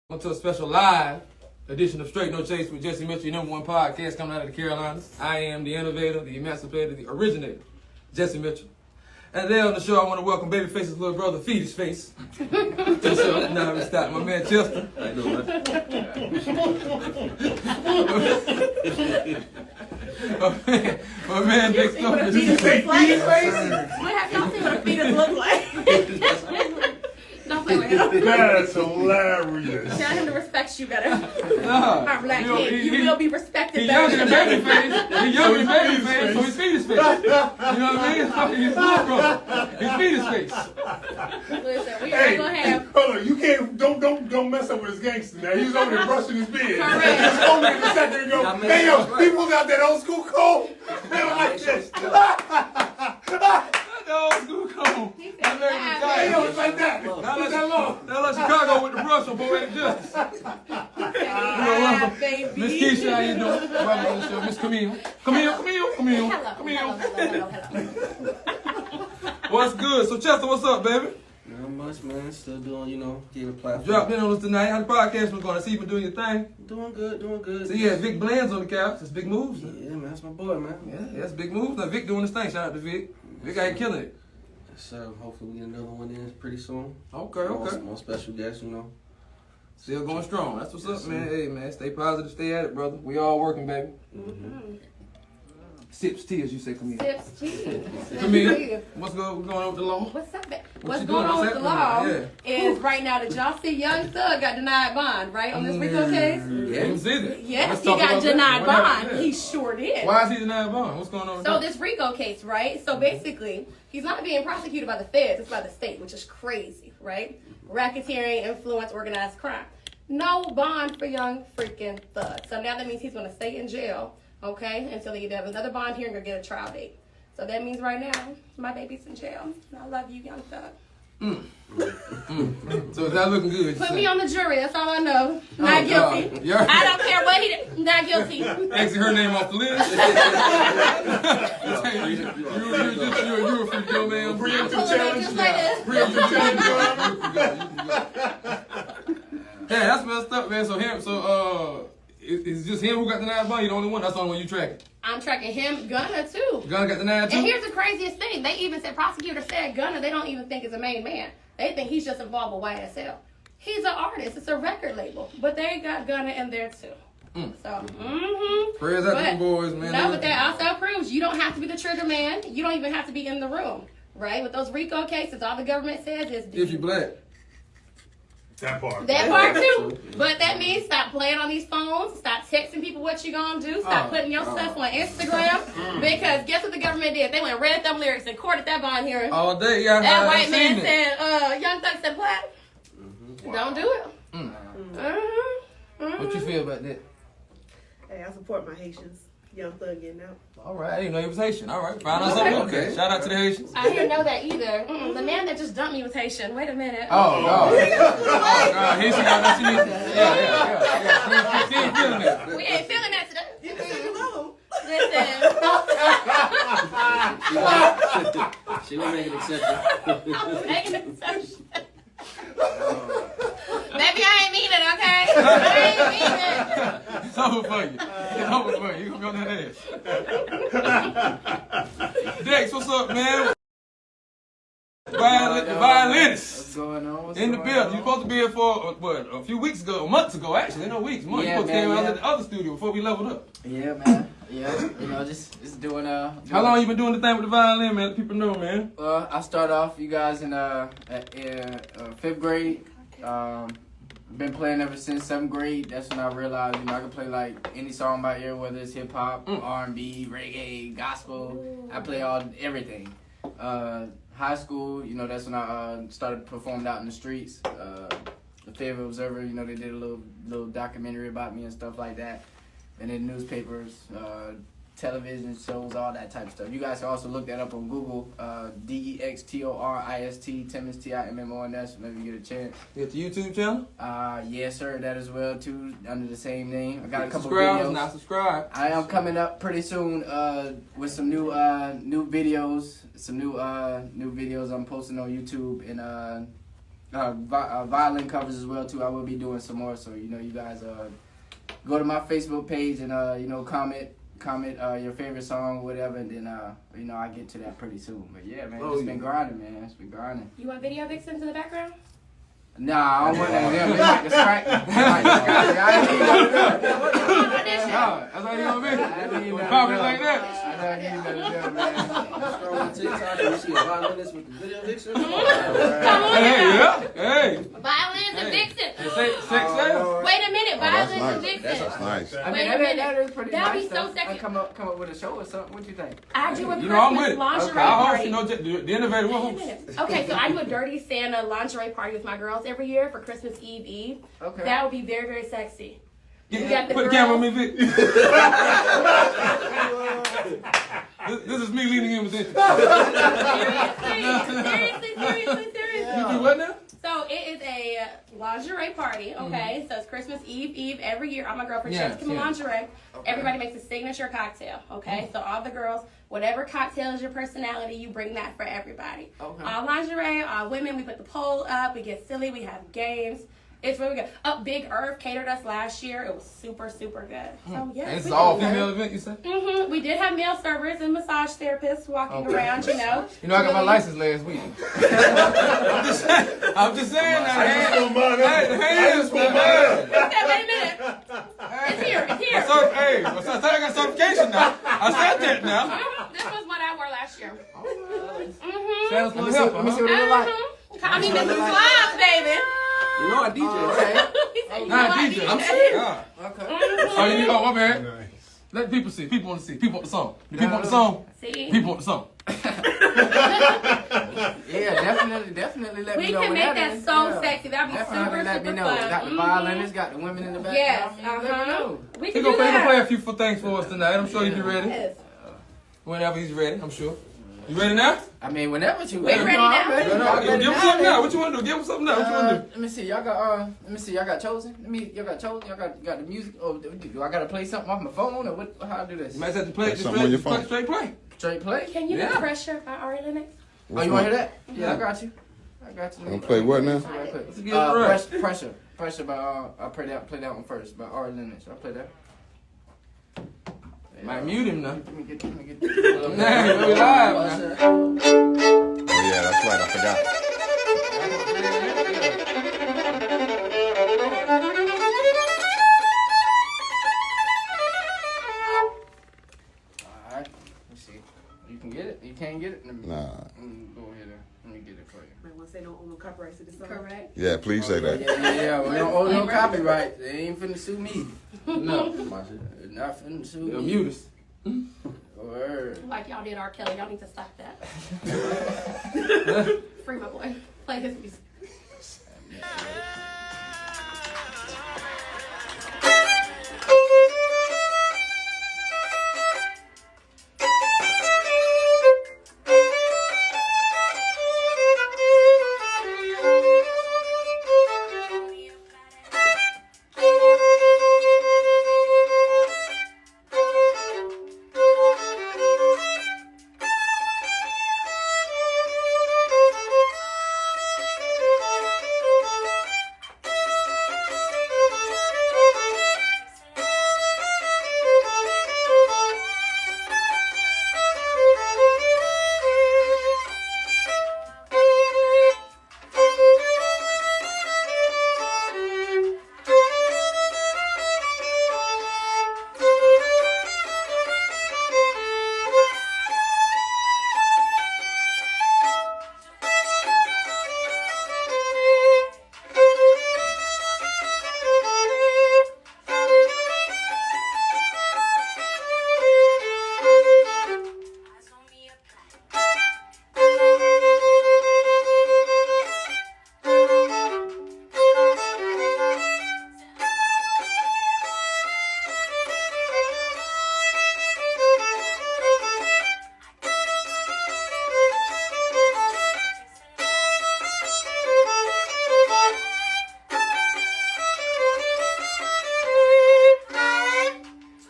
To a special live edition of Straight No Chase with Jesse Mitchell, your #1 podcast coming out of the Carolinas. I am the innovator, the emancipator, the originator, Jesse Mitchell. And today on the show, I want to welcome Babyface's little brother, Feed His Face, to the show. Now we start. My man Chester. How you doing, man? my man Dextorist. Feed His Face? What have y'all seen what a fetus look like? Don't play with him. That's hilarious. Tell him to respect you better. Nah, Our black kid, you will be respected He's better. younger than Babyface. He's younger than Babyface, so he's Feed His Face. You know what I mean? He's little brother. He's Feed His Face. Listen, we are gonna have. Hold on, you can't don't mess up with his gangster now. He was over there brushing his beard. Correct. Just over there and sat there and go, hey yo, people got that old school code. They were like this. The old school cone. He said, That man "Laugh, retired. Hey yo, it's like that. Now It's let that long. Chicago with the brush on Poetic Justice. laugh, baby." Miss Keisha, how you doing? Welcome to the show. Miss Camille. Camille. Hello. What's good? So Chester, what's up, baby? Not much, man. Still doing, getting a platform. Dropped in on us tonight. How the podcast was going? See you been doing your thing. Doing good. So you had Vic Bland's on the couch. That's big moves. Yeah, man. That's my boy, man. Yeah, that's big moves. Now Vic doing his thing. Shout out to Vic. Vic out here killing it. So hopefully we get another one in pretty soon. Okay. More special guests, Still going strong. That's what's up, man. Hey, man. Stay positive. Stay at it, brother. We all working, baby. Sips tea, as you say, Camille. Sips tea. Camille, what's going on with the law? What's up, man? What What's you going doing? on What's with the happening? law is right now, did y'all see Young Thug got denied bond, right, on this RICO case? Yeah, you see that? Yes, Let's he talk got about that. denied What happened bond. there? He sure did. Why is he denied bond? What's going on with So that? this RICO case, right? So basically, he's not being prosecuted by the feds, it's by the state, which is crazy, right? Racketeering, influence, organized crime. No bond for Young freaking Thug. So now that means he's going to stay in jail, okay, until they either have another bond hearing or get a trial date. So that means right now, my baby's in jail. And I love you, Young Thug. So it's not looking good. Put me on the jury, that's all I know. Not guilty. God. I don't care what he did. Not guilty. Exit her name off the list. You're a freak, yo, man. Preemptive challenge. Just like this. Preemptive challenge. Yeah, that's messed up, man. So it's just him who got denied bond. You're the only one. That's the only one you tracking. I'm tracking him, Gunna, too. Gunna got denied too. And here's the craziest thing. They even said, prosecutors said Gunna, they don't even think is a main man. They think he's just involved with YSL. He's an artist. It's a record label. But they got Gunna in there, too. So, Prayers out to them boys, man. Now with that also proves you don't have to be the trigger man. You don't even have to be in the room, right? With those RICO cases, all the government says is If you black. That part. that part too. But that means stop playing on these phones. Stop texting people what you gonna do. Stop putting your stuff on Instagram. Because guess what the government did? They went and read them lyrics and courted that bond hearing. All day, yeah. That I white man seen it. said, Young Thug said black. Don't do it. What you feel about that? Hey, I support my Haitians. Young Thug getting out. All right, I didn't know he was Haitian. All right, find out something. Okay, shout out to the Haitians. I didn't know that either. The man that just dumped me was Haitian. Wait a minute. Oh, God. Haitian got that she needs. Yeah. She ain't feeling it. We ain't feeling that today. You can sing along. Listen. She will make an exception. Making an exception. Baby, I ain't mean it, okay? I ain't mean it. It's over for you. It's over for you. You gonna be on that ass. Dex, what's up, man? Violinist. What's going on? In the building. You supposed to be here for, what, a few weeks ago, months ago, actually. No weeks, months. Yeah, You supposed to man, came out yeah. at the other studio before we leveled up. Yeah, man. Yeah, just doing How long you been doing the thing with the violin, man? Let people know, man. I started off, you guys, in 5th grade. Been playing ever since 7th grade. That's when I realized, I can play like any song by ear, whether it's hip hop, R&B, reggae, gospel. I play everything. High school, that's when I started performing out in the streets. The Favorite Observer, they did a little documentary about me and stuff like that. And in newspapers, television shows, all that type of stuff. You guys can also look that up on Google. Dextorist, Timmons, Timmons, whenever you get a chance. You got the YouTube channel? Yes, sir, that as well, too, under the same name. I got a couple Subscribe, videos. not subscribe. I am coming up pretty soon with some new videos. Some new videos I'm posting on YouTube in violin covers as well too. I will be doing some more, so you guys go to my Facebook page and comment your favorite song or whatever, and then I get to that pretty soon. But yeah, man, it's been grinding, man. It's been grinding. You want video vixens in the background? Nah, I don't want that. They make the strike. I didn't need none of that. That's how you gonna be. Popping like that. I don't need none of that, man. Scroll on TikTok and you see a violinist with the video vixen. Come on, Hey, now. yeah. Hey. Violins and vixens. Sex sales. Wait a minute, violins and That's vixens. nice. I Wait mean, a minute. that is pretty That'd nice be so stuff. sexy. Come up with a show or something. What you think? I do a You know I'm with Christmas it. lingerie I host, party. the innovator Wait a will minute. Okay, so I do a Dirty Santa lingerie party with my girls every year for Christmas Eve. Okay. That would be very, very sexy. Yeah, got the put the girl. camera on me, Vic. This is me leading him with this. Seriously. You do what now? So it is a lingerie party, okay? So it's Christmas Eve every year. All my girlfriends Yes, come in yes. lingerie. Everybody makes a signature cocktail, okay? So all the girls, whatever cocktail is your personality, you bring that for everybody. Okay. All lingerie, all women, we put the pole up, we get silly, we have games. It's really good. Big Earth catered us last year. It was super, super good. So yeah, And it's all female event, you said? We did have male servers and massage therapists walking around, You know, I got my license last week. I'm just saying that. I just want mine. I just want mine. Wait a minute. It's here. Hey, I said I got certification now. I said that now. This was what I wore last year. Sounds Let like me see what it look like. I mean, this is slides, baby. You know I DJ. Nah, DJ. I'm serious. Okay. Oh, my bad. Let people see. People want to see. People want the song. The people want the song. See? People want the song. Yeah, definitely let We me know. can what make that is. so Yeah. sexy. That'd be Definitely super, let me super know. fun. Got the violinists, got the women in the back. Yes, Let me know. We He can do gonna play that. a few things for us tonight. I'm sure he'll be ready. Yes. Whenever he's ready, I'm sure. You ready now? I mean, whenever you We ready now. I'm ready. I'm ready Give him something now. What you want to do? Give him something now. What you want to do? Let me see. Y'all got chosen. Y'all got chosen. Y'all got the music. Oh, do I gotta play something off my phone or what? How I do this? You might have to play Play something on your phone. straight play. Straight play. Can you Yeah. get Pressure by Ari Lennox? Oh, you want to hear that? Yeah, I got you. Gonna play what now? Real quick. Let's get it right. Pressure by I'll play that one first by Violinist. I'll play that. Might mute him now. Let me get. Nah, we live now. Oh yeah, that's right. I forgot. Alright, let's see. You can get it? You can't get it? Let me, Nah. Go ahead and let me get it for you. Might want to say no own no copyrights to this song. Correct. Yeah, please say that. Yeah. We don't owe no copyright. They ain't finna sue me. No. Not finna sue They'll me. mute us. Word. Like y'all did R. Kelly. Y'all need to stop that. Free my boy. Play his music.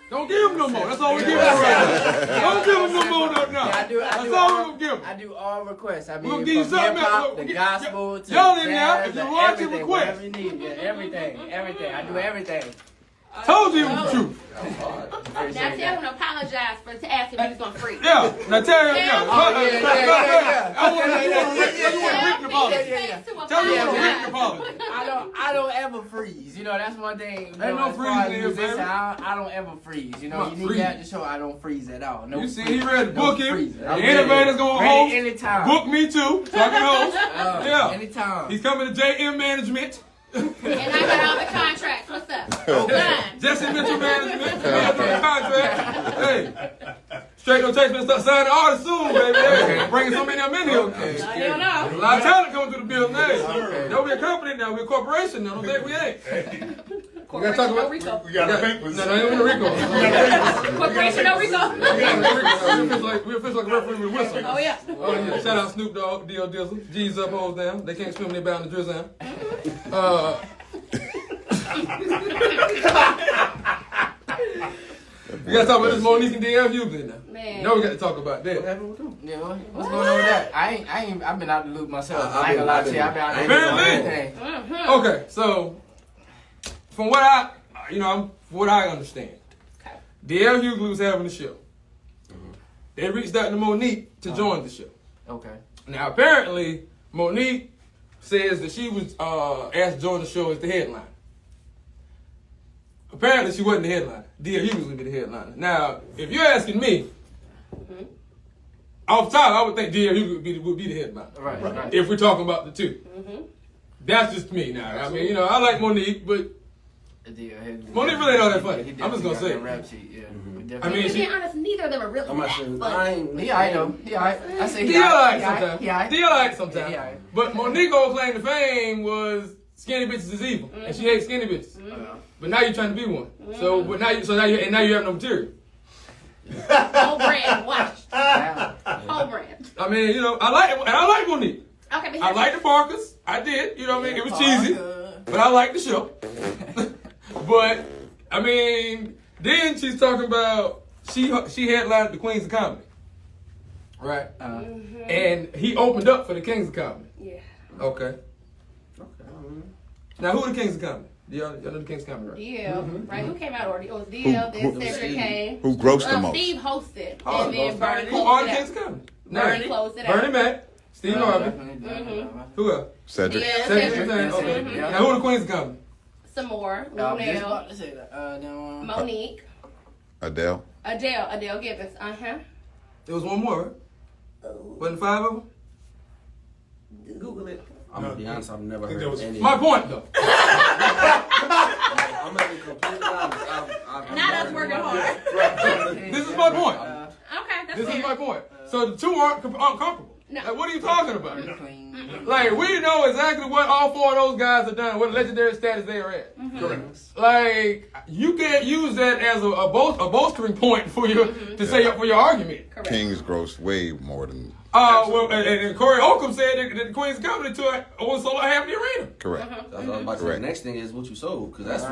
Don't give him no more. That's all we give him right now. Don't give him no more now. I do That's it all we give give I do all requrequests. I We gonna mean, give you from something, hip hop, man. the gospel, to Y'all in there, jazz, if you to want your everything, request. whatever you need. Yeah, everything. I do everything. Told you it was the truth. Now tell him to apologize for to ask if he was gonna freeze. Yeah. Now tell him. Yeah. Yeah. I want a written apology. Yeah. Tell me you want a Yeah. written apology. I don't ever freeze. You know, that's one thing. You know, no as far as freezing here, musician, baby. I don't ever freeze. You know, Not you need freeze. that to show I don't freeze at all. No You see, freeze. he ready to book him. freezing. The I'm innovator's gonna ready host. anytime. Book me too, so I can host. Yeah. Anytime. He's coming to JM Management. And I got all the contracts. What's up? Done. Jesse Mitchell Management. Contract. Hey. Straight no takes me to start signing artists soon, baby. Hey, bringing so many of them in here. I don't know. A lot of talent coming through the building. Hey, don't be a company now. We're a corporation now. Don't think we ain't. We gotta talk about. Rico. We got papers. No, ain't Rico. Corporation no Rico. We official like a referee with a whistle. Oh yeah. Oh yeah. Shout out Snoop Dogg, DL Dizzle. G's up, O's down. They can't swim, they bound to drizzle. We gotta talk about this Monique and DL hughley now. Man. No, we got to talk about that. Yeah, what's going on with that? I've been out the loop myself. I ain't gonna lie to you. I've been out the loop on everything. Okay, so from what I understand, Okay. DL Hughley was having a show. They reached out to Monique to join the show. Okay. Now apparently Monique says that she was asked to join the show as the headliner. Apparently she wasn't the headliner. DL Hughley would be the headliner. Now, if you're asking me, off top, I would think DL Hughley would be the headliner. Right. If we're talking about the two. That's just me now. I mean, I like Monique, but Monique really ain't all that funny. I'm just gonna say it. Rap sheet, yeah. I mean, To be honest, neither of them are really I'm not that sure. funny. I know. I say DL like sometimes. DL like sometimes. Yeah. But Monique's whole claim to fame was skinny bitches is evil, and she hates skinny bitches. But now you're trying to be one. So, but now you have no material. Whole brand washed. Whole brand. I mean, I like Monique. Okay, but I like the Barkers. I did. You know what I mean? It was cheesy, but I like the show. But I mean, then she's talking about she headlined the Queens of Comedy, right? And he opened up for the Kings of Comedy. Yeah. Okay. Now who are the Kings of Comedy? Y'all know the Kings of Comedy, right? DL, right? Who came out already? It was DL, then Cedric came. Who grossed the most? Steve hosted, and then Bernie Who are closed the it Kings out. of Comedy? Bernie closed it out. Bernie Mac, Steve Harvey. Who else? Cedric. Yeah, Cedric Cedric. Entertainment. Okay. Now who are the Queens of Comedy? Some more. Lunel, Monique, Adele. Adele Gibbons. There was one more, right? Wasn't 5 of them? Google it. I'm gonna be honest, I've never think heard that was any. My point, though. I'm gonna be completely honest. I've Not us never working heard hard. This is my point. Okay, that's This fair. is my point. So the two aren't uncomparable. No. Like, what are you talking about? Like, we know exactly what all 4 of those guys have done, what legendary status they are at. Correct. Like, you can't use that as a bolstering point for your to say for your argument. Correct. Kings grossed way more than. Well, and Corey Holcomb said that the Queen's Comedy Tour was sold out half the arena. Correct. That's what I was about to say. The next thing is what you sold, because that's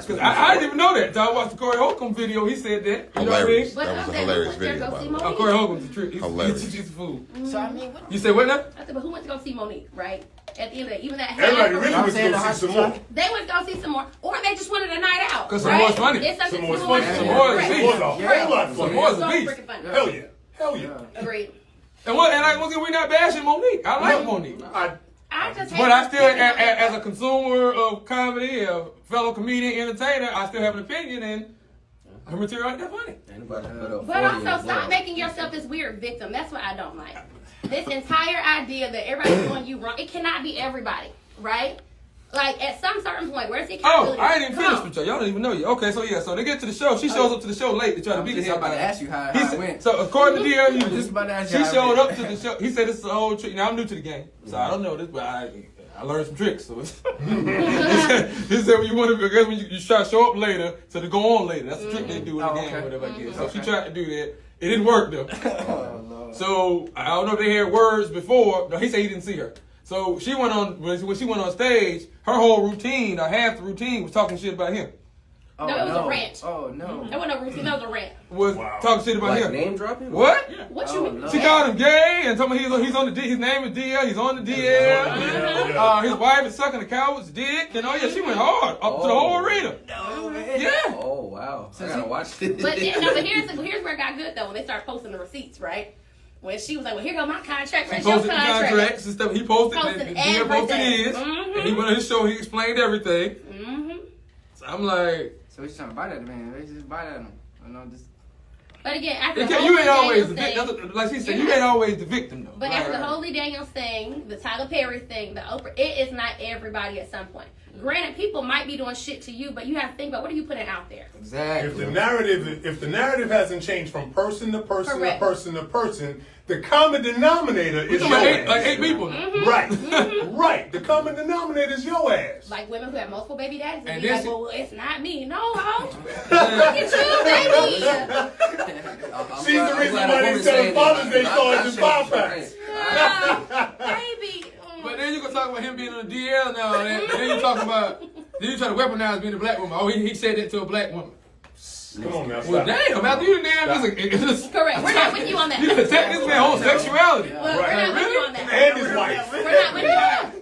Because what I didn't even know that until I watched the Corey Holcomb video. He said that. You know what I mean? Hilarious. But That was I'm a saying, hilarious who went there video, to go by see the way. Monique? Corey Holcomb's a trick. Hilarious. He's a fool. So I mean, You said what now? I said, but who went to go see Monique, right? At the end of the, even that half. Everybody really I'm wants to saying go the see some more. They went to go see some more, or they just wanted a night out. 'Cause right? some more's funny. It's something Some more's to funny. Some more is Right. beef. More is a whole lot Some funny. more is So a beast. freaking funny. Hell yeah. Hell yeah. Agreed. And we're not bashing Monique. I like Monique. I just But I still, as a consumer of comedy, a fellow comedian, entertainer, I still have an opinion, and her material ain't that funny. But also, stop making yourself this weird victim. That's what I don't like. This entire idea that everybody's doing you wrong, it cannot be everybody, right? Like, at some certain point, where's the accountability? I ain't even finished with y'all. Y'all don't even know yet. Okay, so they get to the show. She shows up to the show late to try to be the I'm about to headliner. ask you how it went. So according to DL Just Hughley, about to ask she you how it showed went. up to the show. He said this is a whole trick. Now I'm new to the game, so I don't know this, but I learned some tricks. So it's he said when you want to, I guess when you try to show up later, so to go on later. That's the trick they do in the game, or whatever I guess. So she tried to do that. It didn't work though. So I don't know if they heard words before. No, he said he didn't see her. So when she went on stage, her whole routine, or half the routine, was talking shit about him. Oh, No, it was a rant. Oh, no. That wasn't no routine. That was a rant. Was Wow. talking shit about Like him. name dropping? What? What you mean? no. She called him gay and told me he's on the his name is DL. He's on the DL. His wife is sucking the coward's dick. And she went hard up to the whole arena. Yeah. Oh, wow. I gotta watch this. But here's where it got good though when they started posting the receipts, right? When she was like, "Well, here go my contract. He Where's your posted the contract?" contracts and stuff. He posted Posted and DL posted everything. his. And he went on his show. He explained everything. So I'm like, So he's trying to bite at the man. He's just bite at him. You know, just. But again, after the you ain't Holy always the Daniels victim. thing, Like she said, you ain't always the victim though. but after the Holy Daniels thing, the Tyler Perry thing, the Oprah, it is not everybody at some point. Granted, people might be doing shit to you, but you have to think about what are you putting out there. Exactly. If the narrative hasn't changed from person to person Correct. to person to person, the common denominator is your ass. Like 8 people now. Right, right. The common denominator is your ass. Like women who have multiple baby daddies and And be this like, well, it's not me. No, ho. Look at you, baby. She's the reason why they sell Father's Day cards in 5-packs. Baby. But then you gonna talk about him being on the DL now, and then you talking about then you try to weaponize being a black woman. Oh, he said that to a black woman. Come on now, Well, stop. damn, after you damn, it's Correct. We're not with you on that. you attack this man homosexuality. We're not with you on that. And his wife. We're not with you on that.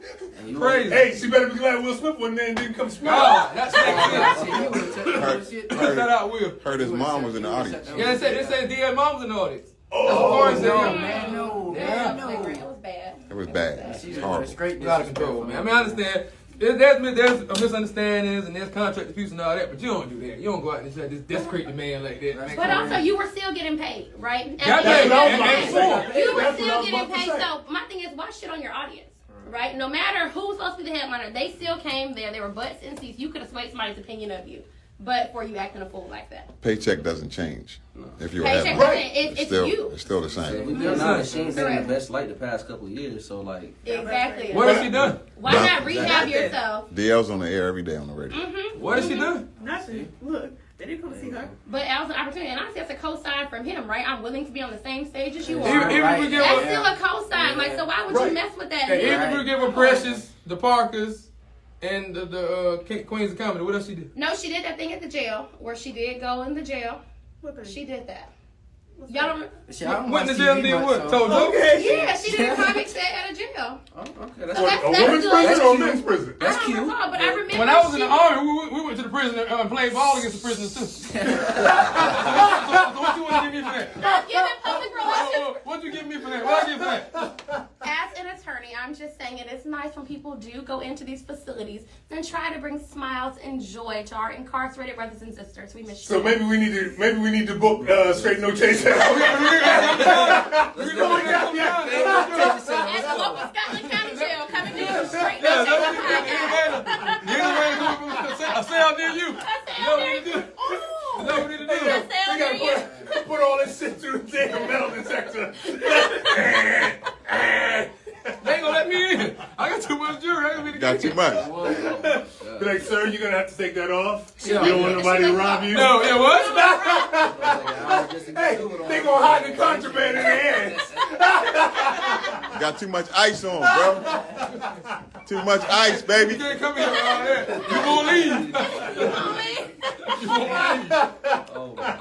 Crazy. Hey, she better be glad Will Smith wasn't there and didn't come smell. Oh, that's Shit. Shout out Will. Heard his mom was in the audience. Yeah, they said DL mom was in the audience. Oh, That's the No, yeah. man, no. Yeah. It was bad. It was bad. She's Horrible. straight Out of control, man. I mean, I understand. There's misunderstandings and there's contract disputes and all that, but you don't do that. You don't go out and just desecrate the man like that. But also, you were still getting paid, right? Got That's paid. what I was And- about to and say. more. You were That's what I still was getting about to paid. say. So my thing is, why shit on your audience, right? No matter who's supposed to be the headliner, they still came there. They were butts in seats. You could have swayed somebody's opinion of you, but for you acting a fool like that. Paycheck doesn't change. If you Paycheck, have Right. it's you. it's still the same. We've been honest. She ain't been in Correct. the best light the past couple of years, so like. Exactly. What has she done? Why not rehab yourself? DL's on the air every day on the radio. What has she done? Nothing. Look, they didn't come to see her. But as an opportunity, and honestly, that's a co-sign from him, right? I'm willing to be on the same stage as you Even are. if we give That's her, still a co-sign. Like, so why would Right. you mess with that? even if we give her Precious, the Parkers, and the Queens of Comedy, what else she did? No, she did that thing at the jail where she did go in the jail. What the- She did that. Y'all don't. Shit, I don't What in watch the jail TV did much, what? so- Told jokes? Okay. Yeah, she did a comic set at a jail. Oh, okay, So that's What, that's a woman's good. prison or a cute. men's prison? That's I don't cute. recall, but I remember When I was in the she- army, we went to the prison and played ball against the prisoners too. So what you want to give me for that? Stop giving public relations. What you give me for that? What I give for that? As an attorney, I'm just saying it is nice when people do go into these facilities and try to bring smiles and joy to our incarcerated brothers and sisters. We miss you. So maybe we need to book Straight No Chase. Let's go. At the local Scotland County Jail, coming to you straight Yeah, to the podcast. a sale near you. Sale near you. You know what we need to do? A sale We near you. gotta put all this shit through the damn metal detector. They ain't gonna let me in. I got too much jewelry. I ain't gonna be Got too much. Be like, sir, you're gonna have to take that off. Yeah. You don't want nobody to rob you. No, yeah, what? Hey, they gonna hide the contraband in their hands. Got too much ice on, bro. Too much ice, You baby. can't come here with all that. You gonna leave. You gonna leave. Oh my god.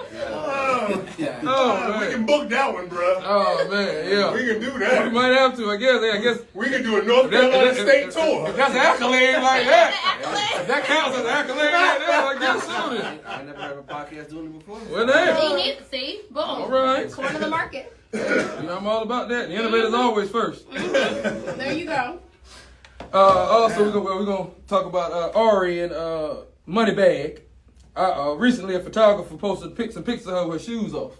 Oh, We man. can book that one, bro. Oh, man, yeah. We can do We that. might have to, I guess. We can do a North Carolina State If tour. that's an accolade like that, if that counts as an accolade like that, I guess so then. I never heard of a podcast doing it before. Well, damn. See, see, boom. All right. Corner of the market. You know, I'm all about that. The innovator's always first. There you go. Also, we're gonna talk about Ari and Moneybag. Recently, a photographer posted some pictures of her with her shoes off,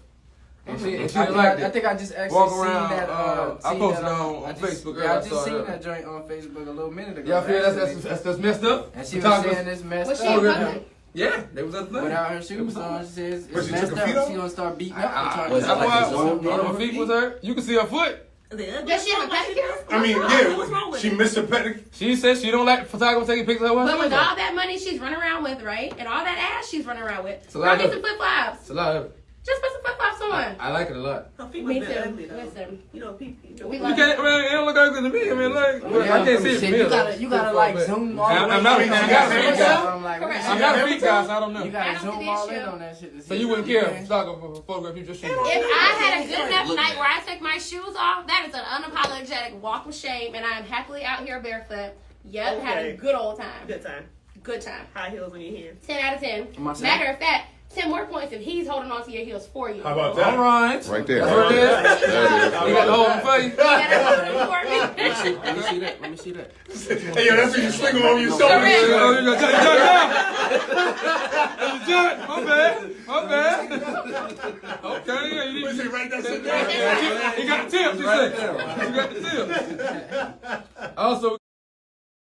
and she didn't like I that. think I just actually Walk seen around, that. I seen posted that, on Facebook. Yeah, I I just saw seen that. that joint on Facebook a little minute ago. Y'all feel actually. that's messed up? And she was Photographers- saying it's messed Was she up. in public? Yeah, they was at the thing. Without her shoes on, she says But it's she messed took her feet up. off? She gonna start beating up. and trying Was to it like a zone One of her feet was hurt. You can see her foot. Does she have a pedicure? I mean, yeah, she missed a pedicure. She said she don't like photographers taking pictures of her. But shoes with off. all that money she's running around with, right? And all that ass she's running around with, a lot probably of- some flip flops. It's a lot of it. Just put some flip-flops on. I like it a lot. Her feet Me was too. ugly though. Listen. You know, people. We You love can't, it. man, it don't look ugly to me. I mean, like, Yeah, I can't see it from here. You gotta like zoom all the way. I'm not a feet guy. I'm like, Correct. I'm not a feet guy, so I don't know. You I gotta don't see zoom the all in issue. on that shit. To So see you wouldn't it. care if stock of a photograph you just shoot. If I had a good enough night where I take my shoes off, that is an unapologetic walk with shame, and I am happily out here barefoot. Yep, having a Okay. good old time. Good time. Good time. High heels on your hands. 10 out of 10. Am I saying? Matter of fact, 10 more points if he's holding on to your heels for you. How about All that? right. Right there. That's what it is. There it You got the whole one for you. You gotta hold for me. Let me see that. Let me see that. Hey, yo, that's when you sling them over your shoulder. Correct. Oh, you got to judge now. My bad. My bad. Okay, yeah, you Wait, need say, write that shit Right down. there. You got the tips, you say. You got the tips. Also,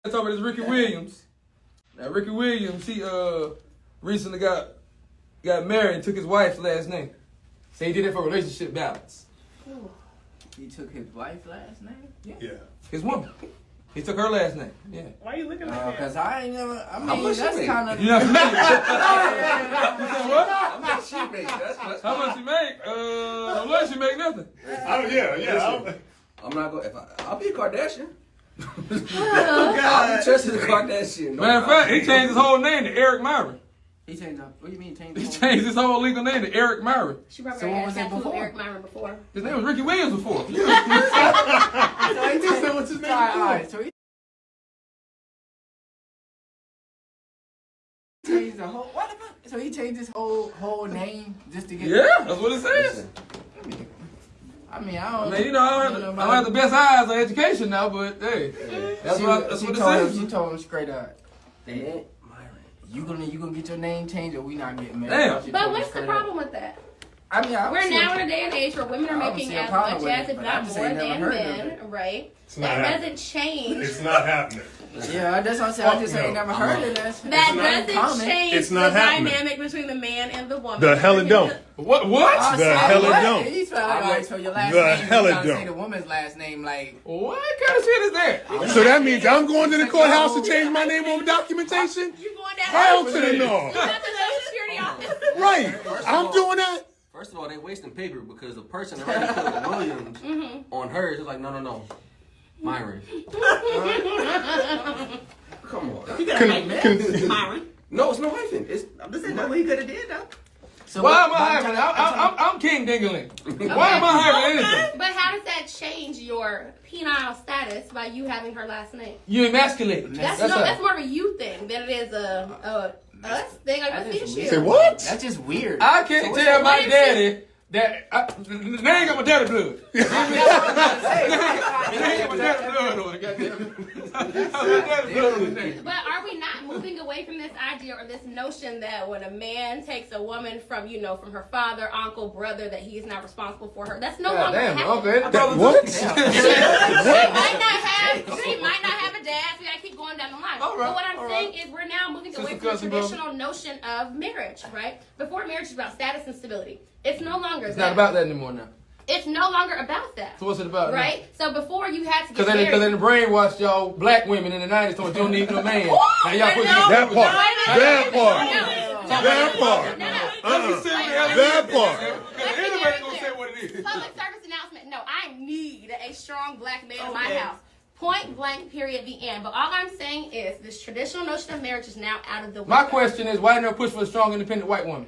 I talk about this Ricky Williams. Now, Ricky Williams, he recently got married and took his wife's last name. So he did it for relationship balance. He took his wife's last name. Yeah. His woman. He took her last name. Yeah. Why are you looking like that? Cause I ain't never. I How mean, much that's you kind of. You not familiar? You said what? How much she make? That's How much she make? Unless she make nothing. Yeah. I'm not going. I'll be a Kardashian. Oh, I'll God. be trusting the Kardashian. No Matter of fact, he problem. changed his whole name to Eric Myron. He changed up. What do you mean changed? He changed his whole legal name to Eric Myron. She probably So what had was it tattoo of before? Eric Myron before. His name was Ricky Williams before. So he said what's his name All before? right, so he changed the whole. What the fuck? So he changed his whole name just to get. Yeah, that's what it says. Listen, I mean, I I don't. mean, you know, I don't have the best eyes on education now, but hey, that's what it She told him straight up. the man, You gonna get your name changed or we not getting married? Damn. She But told him what's the straight up. problem with that? I mean, I don't We're see now it. in a day and age where women are I don't making see a as problem much with as, it, if but I not just more ain't never than heard of men, it. right? It's not That happening. doesn't change. It's not happening. Yeah, that's what I'm saying. I just Fuck ain't no. never heard of that. That not doesn't common. change It's the not happening. dynamic between the man and the woman. The hell it don't. What? I The said, hell it what? don't. He said, all right, so your last The name, hell you it gotta say don't. the woman's last name, like. What kind of shit is that? So that means I'm going to the courthouse to change my name on documentation? You going down Hell there? to the no. You got the Social Security office. Right. I'm doing that. First of all, they wasting paper because the person already put Williams on hers. It's like, no. Myron. Come on. You got a hyphen. Myron. No, it's no hyphen. It's I'm just saying, that's what he could have did, though. So Why what- am I having? I'm King Dingling. Why am I having anything? But how does that change your penile status by you having her last name? You emasculate. That's more of a you thing than it is a us thing. Like, what's the issue? Say what? That's just weird. I can't So tell my what is daddy that they ain't got my daddy blood. They ain't got my daddy blood on it. Goddamn. My daddy blood on his name. But are we not moving away from this idea or this notion that when a man takes a woman from, from her father, uncle, brother, that he is not responsible for her? That's no God longer damn. happening. Okay. That, what? She might not have a dad. We gotta keep going down the line. All right, But what I'm all saying right. is we're now moving Sister away from the cousin, brother. traditional notion of marriage, right? Before marriage is about status and stability. It's no longer It's that. not about that anymore now. It's no longer about that. So what's it about? Right? So before you had to get Because they married. done brainwashed y'all black women in the 90s told you don't need no man. Now y'all put That part. That part. No. That part. That part. Anybody gonna say what it is. Public service announcement. No, I need a strong black man in my Okay. house. Point blank, period, the end. But all I'm saying is this traditional notion of marriage is now out of the My window. question is, why didn't they push for a strong, independent white woman?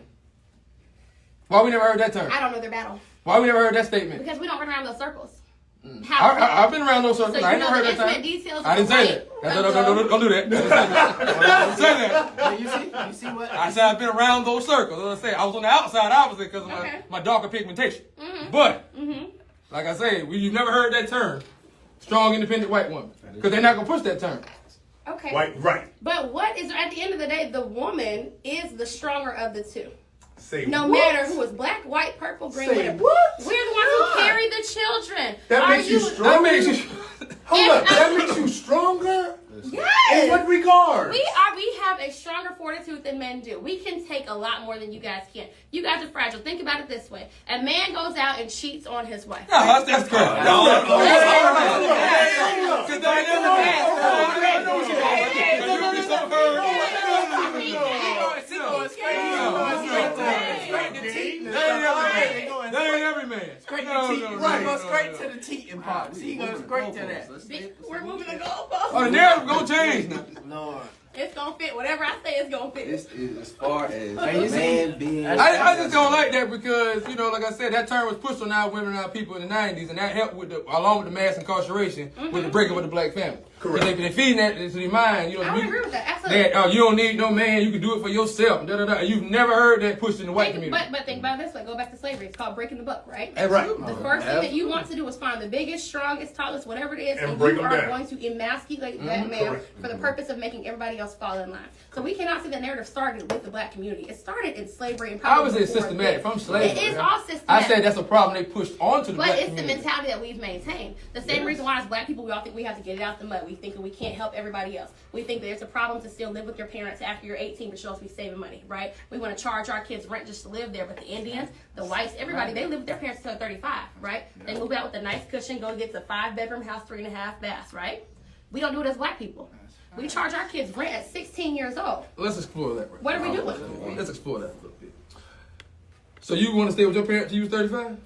Why we never heard that term? I don't know their battle. Why we never heard that statement? Because we don't run around those circles. I've been around those So circles. you I ain't know never the heard that intimate term. details I didn't of say rape, that. of Don't do that. Don't say that. But you see what? I said I've been around those circles. As I say, I was on the outside, obviously, because of Okay. my darker pigmentation. But, like I say, you've never heard that term, strong, independent white woman, because they're not gonna push that term. Okay. Right. But what is, at the end of the day, the woman is the stronger of the two. Say No what? matter who is black, white, purple, green, Say whatever. what? We're the ones who carry the children. That Are makes you That strong. makes you. Hold up. That makes you stronger? In Yes. what regard? We have a stronger fortitude than men do. We can take a lot more than you guys can. You guys are fragile. Think about it this way. A man goes out and cheats on his wife. No, that's good. That ain't every man. Straight No, to teeth. no, no, Right. no, Go straight no. to the teething part. He goes straight to that. We're moving the goalposts. Oh, the narrative gonna change now. Lord. It's gonna fit. Whatever I say, it's gonna fit. This is as far as Hey, you see, man being. I just don't like that because, you know, like I said, that term was pushed on our women and our people in the 90s, and that helped with along with the mass incarceration, with the breakup of the black family. Correct. Because they feeding that to their mind, you know. I would agree with that. Absolutely. That, you don't need no man, you can do it for yourself. Da, da, da. You've never heard that pushed in the white community. But think about it this way. Go back to slavery. It's called breaking the buck, right? That's right. The first thing that you want to do is find the biggest, strongest, tallest, whatever it is, And and break you them are down. going to emasculate that man Correct. for the purpose of making everybody else fall in line. So we cannot say the narrative started with the black community. It started in slavery and probably Obviously, it's before systematic. then. From slavery. It is yeah. all systematic. I said that's a problem they pushed onto the But black it's community. the mentality that we've maintained. The same reason why as black people we all think we have to get it out the mud. We think that we can't help everybody else. We think that it's a problem to still live with your parents after you're 18 but you're supposed to be saving money, right? We want to charge our kids rent just to live there. But the Indians, the whites, everybody, they live with their parents until 35, right? They move out with a nice cushion, go get a 5-bedroom house, 3.5 baths, right? We don't do it as black people. We charge our kids rent at 16 years old. Let's explore that. Right What are we now. doing? Let's explore that a little bit. So you want to stay with your parents till you was 35?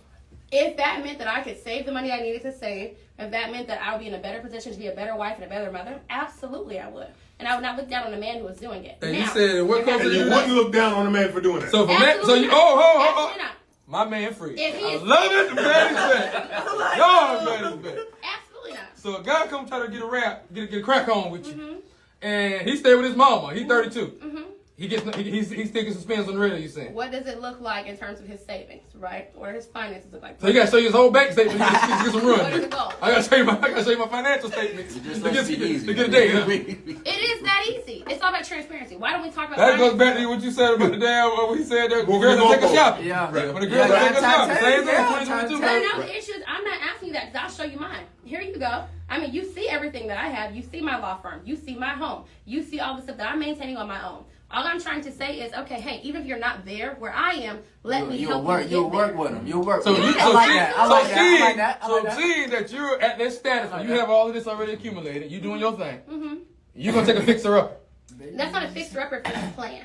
If that meant that I could save the money I needed to save, if that meant that I would be in a better position to be a better wife and a better mother, absolutely I would. And I would not look down on the man who was doing it. And now, you said what comes if And to you you? wouldn't look down on a man for doing that. So if a man, so Absolutely you, not. oh, Absolutely not. my man free. If he I is- love it. The man is back. Y'all man is back. Absolutely not. So a guy come try to get a rap, get a crack on with you, Mm-hmm. and he stay with his mama. He 32. He's taking some spins on the radio. You saying? What does it look like in terms of his savings, right? What do his finances look like? So you gotta show you his whole bank statement to get some run. What is the goal? I gotta show you my financial statements Just to let get it be easy. to get a date. Huh? It is that easy. It's all about transparency. Why don't we talk about That goes finances? back to what you said about the damn. What he said that the Well, girls we take a gonna shopping. Yeah. When the Yeah, girls take a time shopping. to Same tell thing. you, 2022. But Right? no, the issue is I'm not asking you that because I'll show you mine. Here you go. I mean, you see everything that I have. You see my law firm. You see my home. You see all the stuff that I'm maintaining on my own. All I'm trying to say is, okay, hey, even if you're not there where I am, let me help you get You'll work there. with him. You'll work So with you, him. so I like see- that. I so like that. I seeing, like that. I so like that. seeing that you're at that status where you have all of this already accumulated, you doing your thing. Mm-hmm. You're gonna take a fixer up. That's not a fixer upper if there's a plan.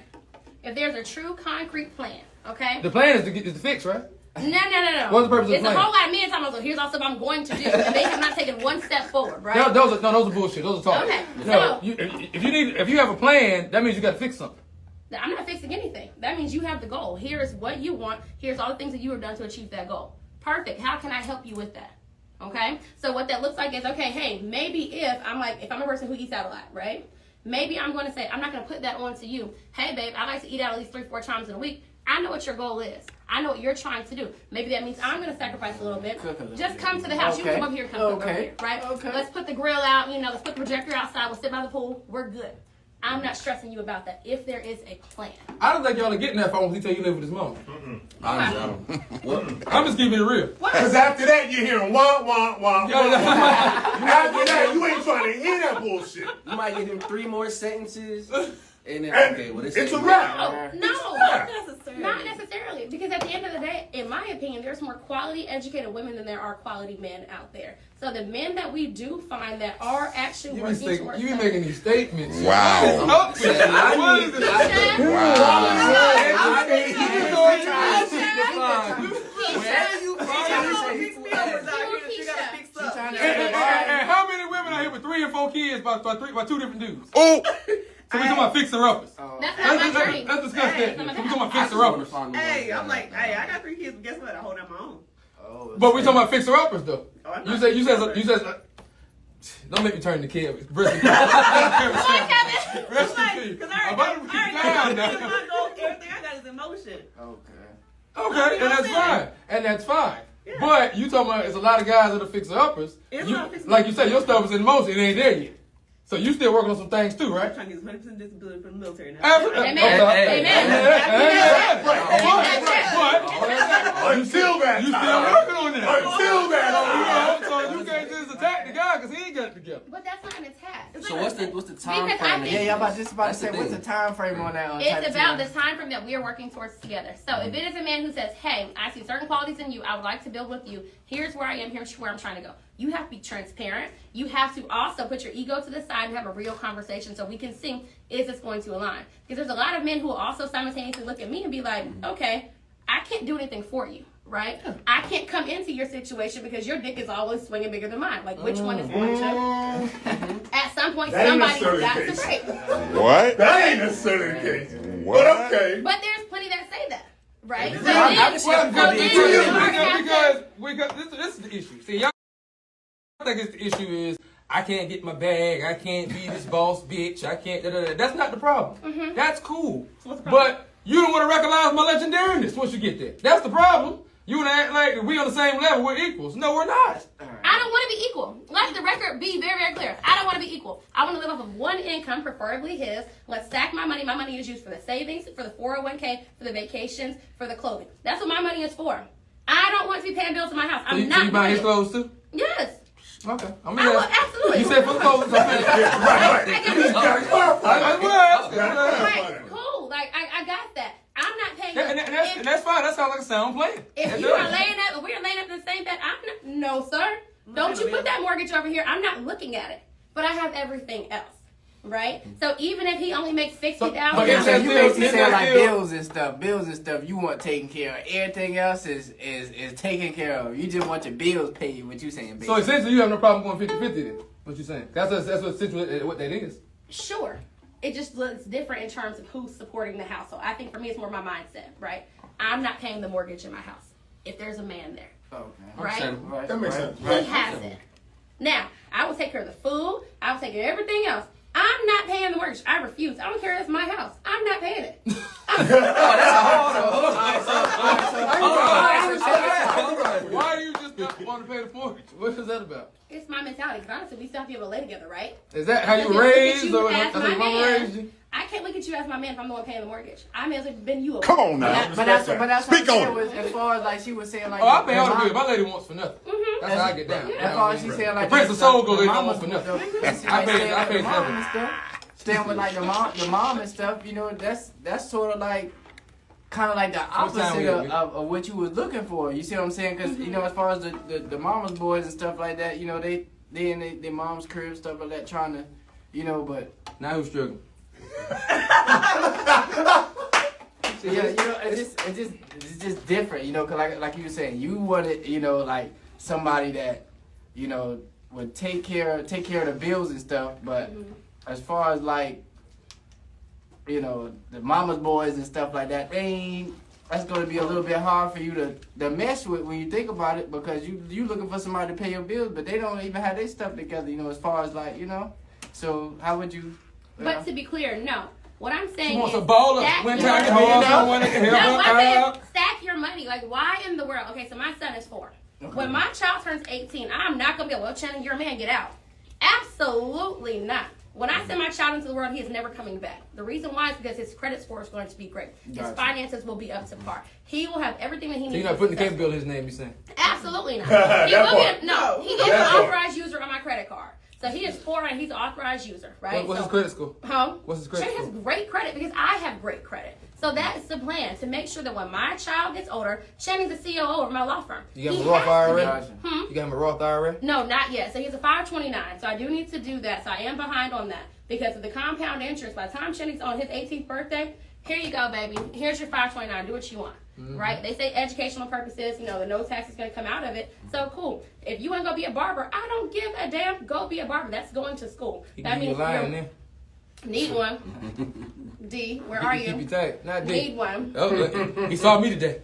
If there's a true concrete plan, okay? The plan is to fix, right? No. What's the purpose of the It's plan? a whole lot of men talking about, so here's all stuff I'm going to do. And they have not taken one step forward, right? No, those are bullshit. Those are talk. Okay, No, so- if you have a plan, that means you got to fix something. I'm not fixing anything. That means you have the goal. Here's what you want. Here's all the things that you have done to achieve that goal. Perfect. How can I help you with that? Okay? So what that looks like is, okay, hey, maybe if I'm a person who eats out a lot, right? Maybe I'm going to say, I'm not going to put that on to you. Hey, babe, I like to eat out at least 3-4 times in a week. I know what your goal is. I know what you're trying to do. Maybe that means I'm going to sacrifice a little bit. Cook a little Just bit. come to the house. You Okay. can come over here, come cook over Okay. here, right? Okay. Let's put the grill out. Let's put the projector outside. We'll sit by the pool. We're good. I'm not stressing you about that if there is a plan. I don't think y'all are getting that far when he tell you live with his mom. Honestly, I don't. Well, I'm just keeping it real. Because after that, you're hearing wah, wah, wah, Yeah, wah. yeah. After that, you ain't trying to hear that bullshit. you might give him 3 more sentences, and then And okay, well this it's a ain't- wrap. No, Yeah. not necessarily. Because at the end of the day, in my opinion, there's more quality educated women than there are quality men out there. So the men that we do find that are actually working towards You be making these statements. Wow. What is it? And how many women are here with 3 and 4 kids by 2 different dudes? Oh, So we talking about fixer uppers. That's not my journey. Let's discuss that. That's not So we my talking about I just fixer wanna uppers. find the Hey, one I'm like, hey, I got 3 kids, but guess what? I hold down my own. But we talking about fixer uppers though. Oh, I'm You not said. Don't make me turn the kid. Rest in peace. Rest in peace. Because I'm about to keep down now. my goal, everything I got is emotion. Okay, and that's fine. And that's fine. But you talking about it's a lot of guys that are fixer uppers. It's You, not fixer like you said, your stuff is in motion. It ain't there yet. So you still working on some things too, I'm right? trying to get 100% disability from the military now. Absolutely. Amen. Okay. Amen. But Until that you still time. working on that. Until that time. So you can't just attack the guy because he ain't got it together. But that's not an attack. So what's the time Because I frame? think- Yeah, y'all about to That's say, the what's the thing. time frame on that? It's about the time frame that we are working towards together. So if it is a man who says, hey, I see certain qualities in you, I would like to build with you, here's where I am, here's where I'm trying to go. You have to be transparent. You have to also put your ego to the side and have a real conversation so we can see, is this going to align? Because there's a lot of men who will also simultaneously look at me and be like, okay, I can't do anything for you, right? I can't come into your situation because your dick is always swinging bigger than mine. Like, which one is going to? At some point, That ain't somebody's necessarily got the to case. break. What? That ain't necessarily the case. What? But okay. But there's plenty that say that, right? So I then, can see so that. then you start having- Because this is the issue. See, y'all think it's the issue is I can't get my bag, I can't be this boss bitch, I can't. That's not the problem. That's cool. What's the problem? But you don't want to recognize my legendariness once you get there. That's the problem. You want to act like we on the same level, we're equals. No, we're not. I don't want to be equal. Let the record be very, very clear. I don't want to be equal. I want to live off of one income, preferably his. Let's stack my money. My money is used for the savings, for the 401k, for the vacations, for the clothing. That's what my money is for. I don't want to be paying bills in my house. I'm So not you buying his doing it. clothes too? Yes. Okay. I will, absolutely. You said for the clothes. Right. You gotta clarify. Right, cool. Like, I got that. I'm not paying. And that's fine. That sounds like a sound plan. If you are laying up, we're laying up in the same bed. I'm not. No, sir. Don't you put that mortgage over here. I'm not looking at it. But I have everything else, right? So even if he only makes $60,000, But Okay, so it's you still- basically it's saying like still- bills and stuff you want taken care of. Everything else is taken care of. You just want your bills paid. What you saying, baby? So essentially, you have no problem going 50-50 then. What you saying? That's what essentially what that is. sure. It just looks different in terms of who's supporting the household. I think for me, it's more my mindset, right? I'm not paying the mortgage in my house if there's a man there, Okay. right? Right. That makes sense. He has it. Now, I will take care of the food. I will take care of everything else. I'm not paying the mortgage. I refuse. I don't care if it's my house. I'm not paying it. Why do you just not want to pay the mortgage? What is that about? It's my mentality. Because honestly, we still have to be able to lay together, right? Is that how you Because raised, if you or ask how my your mama man, raised you? I can't look at you as my man if I'm the one paying the mortgage. I may as well have been you. Come on now. But that's what Speak I'm saying on it. was as far as like she was saying like. Oh, I pay all the mom- bills. My lady wants for nothing. That's how I get down. As far as she saying like The Prince of Soul the goes, they don't mamas want for and nothing. stuff. I pay Like, the mom seven. and stuff. Staying with like the mom and stuff. You know, that's sort of like. Kind of like the opposite of what you was looking for. You see what I'm saying? Because you know, as far as the mama's boys and stuff like that, you know, they in their mom's crib stuff like that, trying to, you know, but Now who's struggling? so, yeah, you know, it's just different, you know, cause like you were saying, you wanted, you know, like somebody that, you know, would take care of the bills and stuff, but as far as like, you know, the mama's boys and stuff like that, that's going to be a little bit hard for you to mess with when you think about it, because you looking for somebody to pay your bills, but they don't even have their stuff together, you know, as far as like, you know, so how would you? But to be clear, no. What I'm saying She wants is a baller. stack When your- time to call someone that can No, help her I'm saying out. stack your money. Like, why in the world? Okay, so my son is 4. When my child turns 18, I'm not going to be well, Channing, you're a man, get out. Absolutely not. When I send my child into the world, he is never coming back. The reason why is because his credit score is going to be great. His Gotcha. finances will be up to par. He will have everything that he needs. So you're not to putting the success. capability in his name, you saying? Absolutely not. That He will part. be no. He is That an part. authorized user on my credit card. So he is 4 and he's an authorized user, right? What's so, his credit score? Huh? What's his credit Shay has score? great credit because I have great credit. So that is the plan, to make sure that when my child gets older, Shannon's the COO of my law firm. You got him He a Roth has to be. IRA? You got him a Roth IRA? No, not yet. So he's a 529. So I do need to do that. So I am behind on that. Because of the compound interest, by the time Shannon's on his 18th birthday, here you go, baby. Here's your 529. Do what you want. Right? They say educational purposes, you know, the no tax is going to come out of it. So cool. If you want to go be a barber, I don't give a damn. Go be a barber. That's going to school. He That give you a means line you there. need one. D, where are Keep you you? tight. Not D. Need one. Oh, look, he saw me today.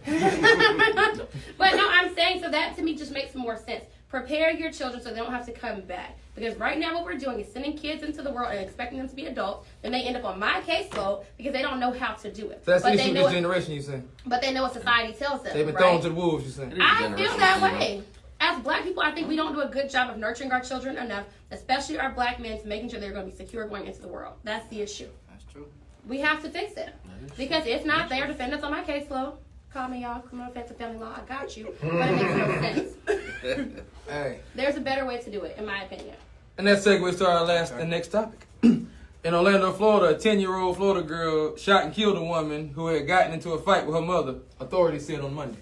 But no, I'm saying, so that to me just makes more sense. Prepare your children so they don't have to come back. Because right now what we're doing is sending kids into the world and expecting them to be adults. Then they end up on my caseload because they don't know how to do it. So that's the but issue they with know this what, generation, you saying? but they know what society tells them. They've been right? thrown to the wolves, you saying? I feel that way. As black people, I think we don't do a good job of nurturing our children enough, especially our black men, to making sure they're going to be secure going into the world. That's the issue. That's true. We have to fix it. Because if not, they are defendants on my caseload. Call me, y'all. Criminal offensive family law. I got you. But it makes no sense. Hey. There's a better way to do it, in my opinion. And that segues to our the next topic. In Orlando, Florida, a 10-year-old Florida girl shot and killed a woman who had gotten into a fight with her mother, authorities said on Monday.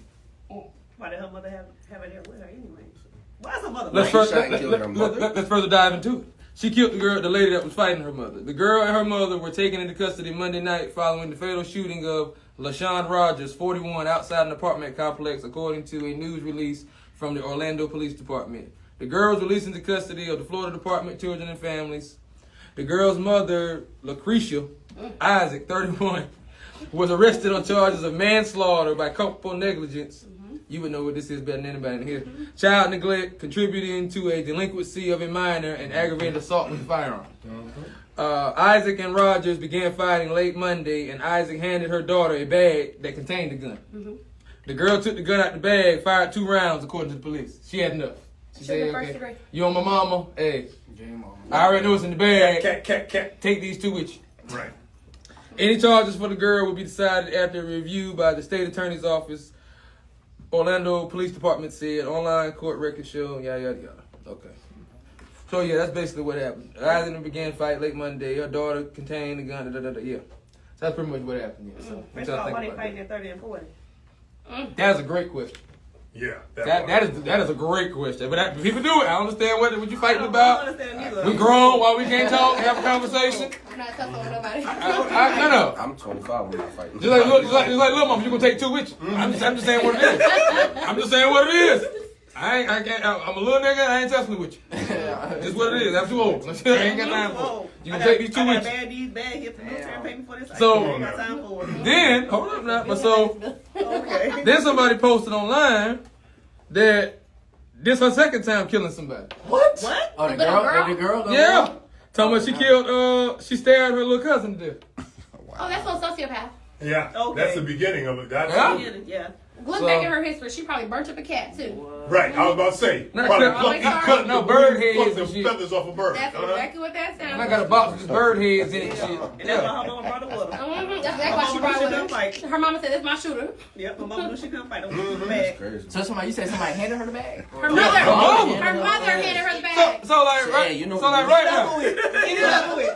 Why did her mother have it there with her anyway? Why is her mother? Let's Why you shot and killed her mother? let's further dive into it. She killed the lady that was fighting her mother. The girl and her mother were taken into custody Monday night following the fatal shooting of LaShawn Rogers, 41, outside an apartment complex, according to a news release from the Orlando Police Department. The girl was released into custody of the Florida Department of Children and Families. The girl's mother, Lucretia Isaac, 31, was arrested on charges of manslaughter by culpable negligence. You would know what this is better than anybody in here. Child neglect, contributing to a delinquency of a minor, and aggravated assault with a firearm. Isaac and Rogers began fighting late Monday, and Isaac handed her daughter a bag that contained the gun. The girl took the gun out the bag, fired 2 rounds, according to the police. She had enough. She said, okay, you on my mama? Hey, I already know it's in the bag. Take these 2 with you. Right. Any charges for the girl will be decided after a review by the state attorney's office. Orlando Police Department said online court records show, yada, yada, yada. Okay. So, yeah, that's basically what happened. Isaac began fight late Monday. Her daughter contained the gun, yeah. So that's pretty much what happened, yeah. So, First of all, why they fighting at 30 and 40? That's a great question. Yeah. That is a great question. But people do it. I understand what you fighting I about. don't understand either. We grown while we can't talk, have a conversation. I'm not talking with nobody. No. I'm 25 when I fight. Just like little mama, you gonna take 2 with you. I'm just saying what it is. I'm just saying what it is. I'm a little nigga. I ain't testing with you. Just what it is. I'm too old. I ain't got time for it. You gonna take these 2 with you. Bad hip and military payment for this. So- I ain't got time for it. Then hold up now. But so Okay. then somebody posted online that this her second time killing somebody. What? Oh, the Little girl? Yeah. Talking about she killed. She stabbed her little cousin to death. Oh, that's on sociopath. Yeah. Okay. That's the beginning of it. That's Yeah. Look So- back at her history. She probably burnt up a cat too. right. I was about to say. Not Probably cut- plucked- he sorry. cut No, the bird he plucked heads and the shit. feathers off a bird. That's exactly what that sounds I like. got a box with just bird heads in it and shit. And that's why Yeah. her mama brought her with her. That's exactly why she brought She with couldn't her. fight. Her mama said, "That's my shooter." Yep, her mama knew she couldn't fight. That's crazy. So you said somebody handed her the bag? Her mother mama. handed her the bag. So like Yeah, right, you know so what like you right now.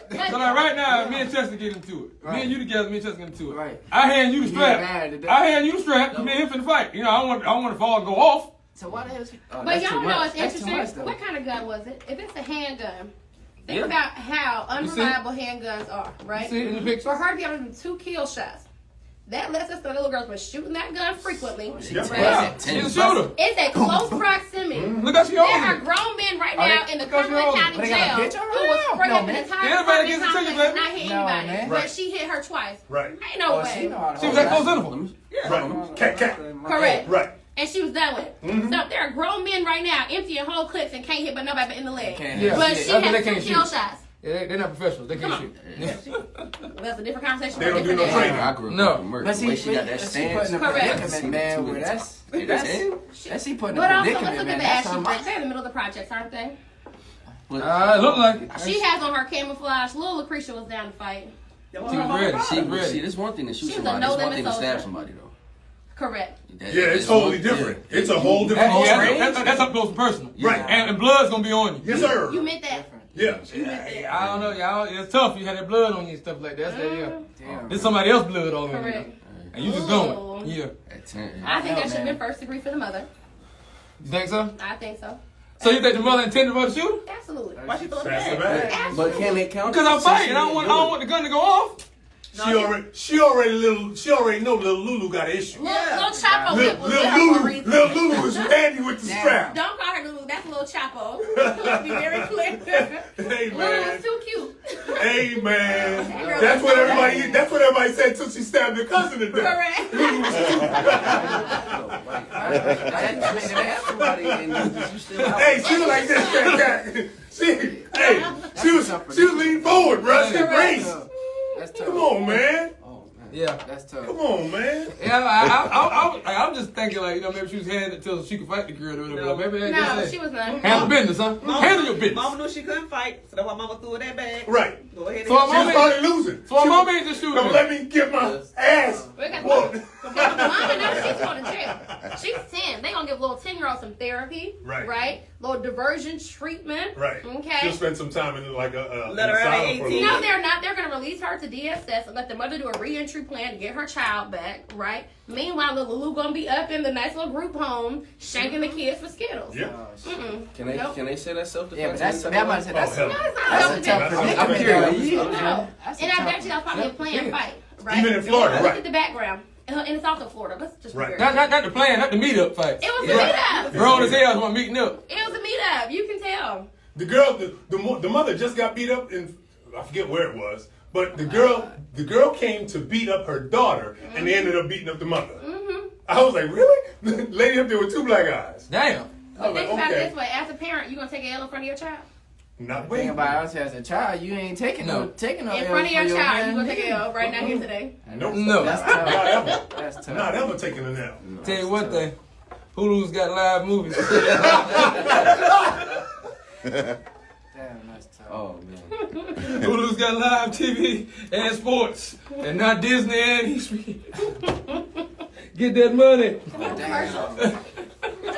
But- So like right now, me and Chester get into it. Me and you together, me and Chester get into it. Right. I hand you the strap. mad today. I hand you the strap. Me and him finna fight. You know, I don't want to fall and go off. So why the hell is he? Oh, But that's y'all too know much. it's That's too interesting. much, though. What kind of gun was it? If it's a handgun, think Yeah. about how You see? unreliable handguns are, right? See it in the picture. For her to be able to do 2 kill shots, that lets us know the little girls were shooting that gun frequently. Yeah. Yeah. She's a shooter. It's at close proximity. Look how she There holding are it. grown men right Are they- now in the because you're Cumberland older. County But they got a jail picture of her who was now? spraying No, up an man. entire Everybody apartment gets a complex ticket, and not hit No, anybody. man. But Right. she hit her twice. Right. Ain't no Oh, she way. know how to She was hold that close that. interval. Right. Cat. Correct. Right. And she was done with it. So there are grown men right now emptying whole clips and can't hit but nobody but in the leg. Can't Yeah. But Yeah. she That's what they has 2 can't kill shoot. shots. Yeah, they're not professionals. They can't Come shoot. Well, that's a different conversation. They for a don't do different no day. training. I grew up No. with murder. But The way see, she got that she stance. putting a Correct. predicament, man. Where that's she putting a But also, let's predicament, look man. at the That's ass her she mom. breaks. They're in the middle of the projects, aren't they? It looked like it. She has on her camouflage. Little Lucretia was down to fight. She was ready. She was ready. See, this one thing to shoot She was a somebody. This one no-limit thing to stab soldier. somebody, though. Correct. Yeah, it's totally different. It's a whole different That's up close and personal. Right. And blood's gonna be on you. Yes, sir. You meant that. Yeah. I don't know, y'all. It's tough. You had that blood on you and stuff like that. Yeah. Damn. There's somebody else's blood all over you. Correct. And you just Ooh. going. Yeah. At 10. I think that should have man. been first degree for the mother. You think so? I think so. So you think the mother intended for the shooter? Absolutely. Why she throw the That's the bag? bag. But can it count? Because I'm fighting. I don't want the gun to go off. She already know little Lulu got an issue. Little Chapo Little was with her for a Lulu, reason. little Lulu is ready with the strap. Don't call her Lulu. That's Little Chapo. Let's be very clear. Hey Lulu man, was too cute. hey man, that's what everybody said till she stabbed her cousin to death. Correct. Hey, she was like this. She was leaning forward, bro. She braced. That's tough. Come on, man. Yeah. That's tough. Come on, man. Yeah, I'm just thinking like, maybe she was handing it till she could fight the girl or whatever. No. Maybe they No, just she say, was not. handle business, huh? Handle your business. Mama knew she couldn't fight, so that's why Mama threw her that bag. Right. Go ahead and So She was probably losing. So my mom ain't just shooting Don't me. let me get my ass We got whooped. Mama knows she's going to jail. She's 10. They gonna give little 10-year-olds some some therapy. Right. Little diversion treatment. Right. Okay. She'll spend some time in like a Let her out asylum for a 18. little No, bit. they're not. They're going to release her to DSS and let the mother do a reentry plan to get her child back, right? Meanwhile, little Lulu going to be up in the nice little group home, shanking the kids for Skittles. Yep. Can they Nope. can they say that's self-defense? Yeah, but that's I'm about to say that's hell. No, it's not that's a self-defense. tough. That's I'm a curious. tough- No. That's a And I tough bet you that's probably a planned fight, right? Even in Florida, Look right. at the background. And it's also Florida. Let's just be Right. real. Not the plan, not the meetup fight. It was a meetup. Grown as hell want meeting up. It was a meetup. You can tell. The girl, the mother just got beat up in, I forget where it was, but the girl came to beat up her daughter, and they ended up beating up the mother. I was like, really? The lady up there with 2 black eyes. Damn. I was But like, think about it okay. this way. As a parent, you going to take an L in front of your child? Not Think bad. about us as a child, you ain't taking no No. taking no In L front of your for child, man. you going to take an L right now here today. Nope. No. That's tough. Not ever. That's tough. Not ever taking an L. Tell you one thing. Hulu's got live movies. Damn, that's tough. Oh man. Hulu's got live TV and sports. And not Disney and history. Get that money. Damn.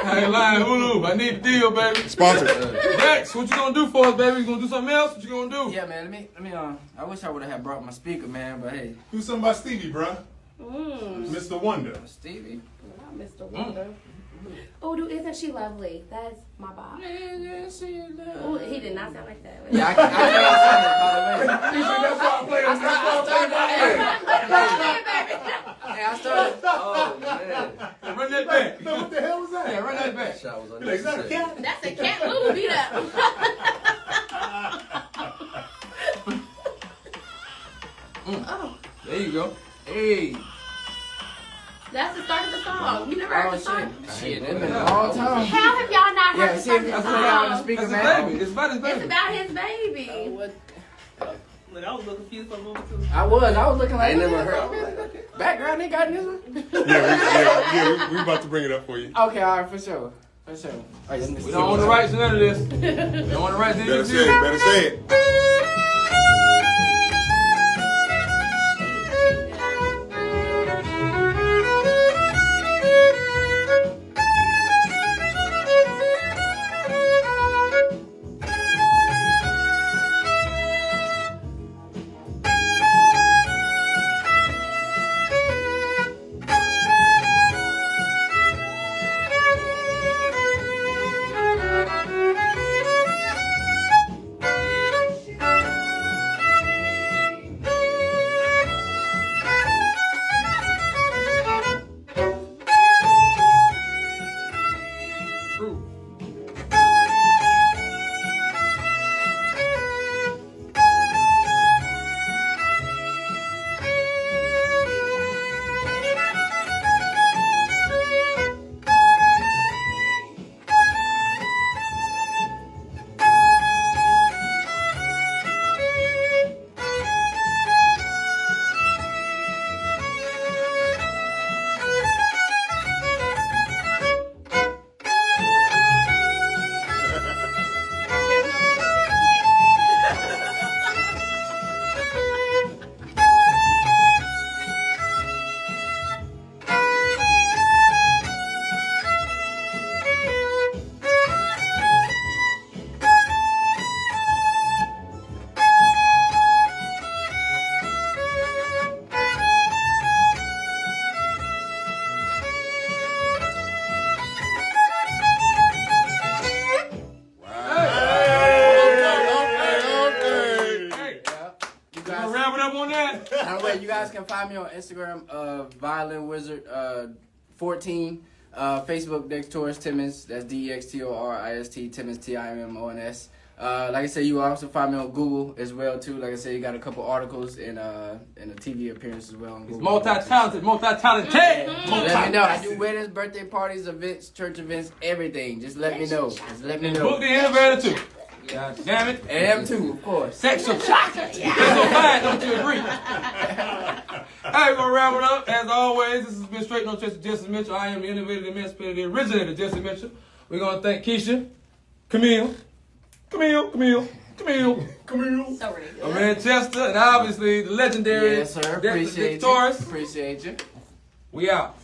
I ain't lying, Hulu. I need a deal, baby. Sponsored. Dex, what you gonna do for us, baby? You gonna do something else? What you gonna do? Yeah, man. Let me. I wish I would have brought my speaker, man. But hey, Do something about Stevie, bruh. Mr. Wonder. Stevie. Not Mr. Wonder. Oh, dude, isn't she lovely? That's my boss. Oh, he did not sound like that. Yeah, I can't sing it, by the way. That's why I play on Hey, I started. Oh man. Run that back. No, what the hell was that? Yeah, run that back. Shot was You're like, is that a unnecessary. cat? That's a cat Lulu beat up. Oh, There you go. Hey. that's the start of the song. You never heard Oh the song? shit! It's been a long time. How have y'all not heard Yeah, the see start if of I the put it out on the song? speaker, That's his man. baby. It's about his It's baby. about his baby. What? Look, I was looking confused for a moment too. I was looking like. I ain't never what the heard. hell? Background, they got this one. Yeah, we about to bring it up for you. Okay, all right, for sure. Oh, yeah, We don't own the rights to none of this. We don't own the rights to any Better of say this. it, better say it. True. Hey, You gonna guys, wrap it up on that? by the way, you guys can find me on Instagram, Violin Wizard 14. Facebook, Dextorist Timmons. That's DEXTORIST Timmons TIMMONS. Like I said, you will also find me on Google as well too. Like I said, you got a couple articles and a TV appearance as well on He's Google. multi-talented, multi-talented. Let me know. I do weddings, birthday parties, events, church events, everything. Just let me know. Just let me And know. book the innovator too. God damn it. And them too, of course. Sexual chocolate. You're so fine, don't you agree? Alright, we're gonna wrap it up. As always, this has been Straight No Chase with Jesse Mitchell. I am the innovator, the emancipator, the originator, Jesse Mitchell. We're gonna thank Keisha, Camille, So ridiculous. of Manchester, and obviously the legendary Yes, sir. Appreciate you. Dextorist. Appreciate you. We out.